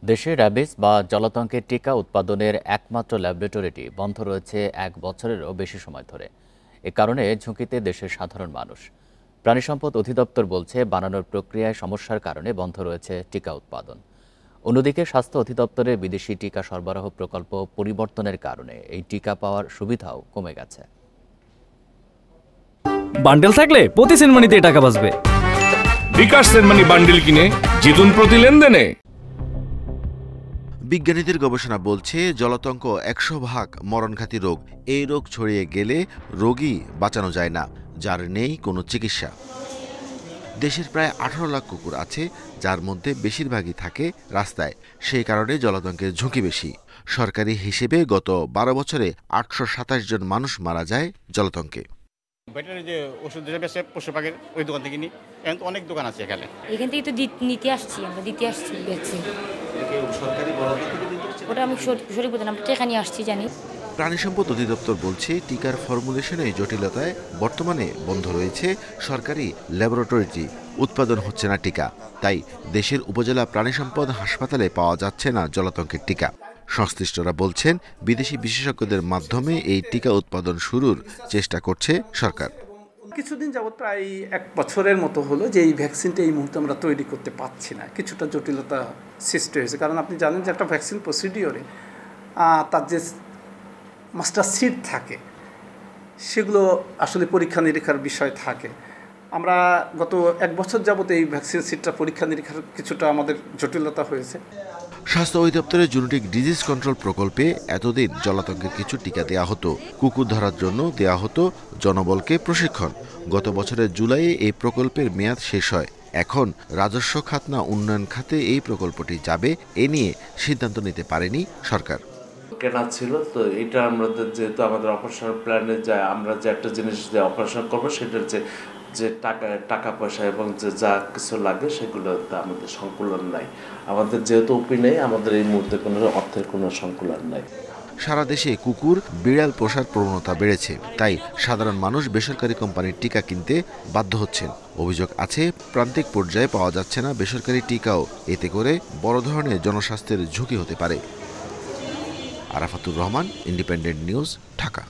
দেশে র্যাবিস বা জলাতঙ্কের টিকা উৎপাদনের একমাত্র ল্যাবরেটরিটি বন্ধ রয়েছে ১ বছরেরও বেশি সময় ধরে। এ কারণে ঝুঁকিতে দেশের সাধারণ মানুষ। প্রাণিসম্পদ অধিদপ্তর বলছে বানানোর প্রক্রিয়ায় সমস্যার কারণে বন্ধ রয়েছে টিকা উৎপাদন। অন্যদিকে স্বাস্থ্য অধিদপ্তরের বিদেশি টিকা সরবরাহ প্রকল্প পরিবর্তনের কারণে এই টিকা পাওয়ার সুবিধাও কমে গেছে। বান্ডেল থাকলে প্রতি সেনমানিতে টাকা বাঁচবে। বিকাশ সেনমানি বান্ডেল কিনে জিতুন প্রতি লেনদেনে। বিজ্ঞানীদের গবেষণা বলছে জলাতঙ্ক ১০০% মরণঘাতী রোগ। এই রোগ ছড়িয়ে গেলে রোগী বাঁচানো যায় না, যার নেই কোনো চিকিৎসা। দেশের প্রায় ১৮ লাখ কুকুর আছে, যার মধ্যে বেশিরভাগই থাকে রাস্তায়। সেই কারণে জলাতঙ্কের ঝুঁকি বেশি। সরকারি হিসেবে গত ১২ বছরে ৮২৭ জন মানুষ মারা যায় জলাতঙ্কে। ব্যাটারি যে ওষুধ বেশি পশু পাখির ওই দোকান থেকে নিই, এখন তো অনেক দোকান আছে এখানে। এখান থেকে তো দিতে আসছি, আমরা দিতে আসছি বেচছি। ওটা আমি সঠিক বলতে আমরা টেকা নিয়ে আসছি জানি। প্রাণিসম্পদ অধিদপ্তর বলছে টিকার ফর্মুলেশনে জটিলতায় বর্তমানে বন্ধ রয়েছে সরকারি ল্যাবরেটরিটি। উৎপাদন হচ্ছে না টিকা, তাই দেশের উপজেলা প্রাণিসম্পদ হাসপাতালে পাওয়া যাচ্ছে না জলাতঙ্কের টিকা। সংশ্লিষ্টরা বলছেন বিদেশি বিশেষজ্ঞদের মাধ্যমে এই টিকা উৎপাদন শুরুর চেষ্টা করছে সরকার। কিছুদিন যাবৎ প্রায় ১ বছরের মতো হলো যে এই ভ্যাকসিনটা এই মুহূর্তে আমরা তৈরি করতে পারছি না। কিছুটা জটিলতা সৃষ্টি হয়েছে, কারণ আপনি জানেন যে একটা ভ্যাকসিন প্রসিডিওরে তার যে মাস্টার সিড থাকে সেগুলো আসলে পরীক্ষা নিরীক্ষার বিষয় থাকে। আমরা গত ১ বছর যাবত এই ভ্যাকসিন সিডটা পরীক্ষা নিরীক্ষার কিছুটা আমাদের জটিলতা হয়েছে। স্বাস্থ্য অধিদপ্তরের জেনেটিক ডিজিজ কন্ট্রোল প্রকল্পে এতদিন জলাতঙ্কের কিছু টিকা দেয়া হতো। কুকুর ধরার জন্য দেয়া হতো জনবলকে প্রশিক্ষণ। গত বছরের জুলাইয়ে এই প্রকল্পের মেয়াদ শেষ হয়। এখন রাজস্ব খাতনা উন্নয়ন খাতে এই প্রকল্পটি যাবে, এ নিয়ে সিদ্ধান্ত নিতে পারেনি সরকার। কেনা ছিল তো এটা আমাদের যেহেতু আমাদের অপারেশন প্ল্যানে যায়, আমরা যে একটা জিনিস যে অপারেশন করবো সেটার যে টাকা পয়সা এবং যে যা কিছু লাগে সেগুলোতে আমাদের সংকুলন নাই। আমাদের যেহেতু ওপি নেই, আমাদের এই মুহূর্তে কোনো অর্থের কোনো সংকুলন নাই। সারা দেশে কুকুর বিড়াল পোষার প্রবণতা বেড়েছে, তাই সাধারণ মানুষ বেসরকারি কোম্পানির টিকা কিনতে বাধ্য হচ্ছেন। অভিযোগ আছে প্রান্তিক পর্যায়ে পাওয়া যাচ্ছে না বেসরকারি টিকাও। এতে করে বড় ধরনের জনস্বাস্থ্যের ঝুঁকি হতে পারে। Arafatur Rahman, independent news, Dhaka.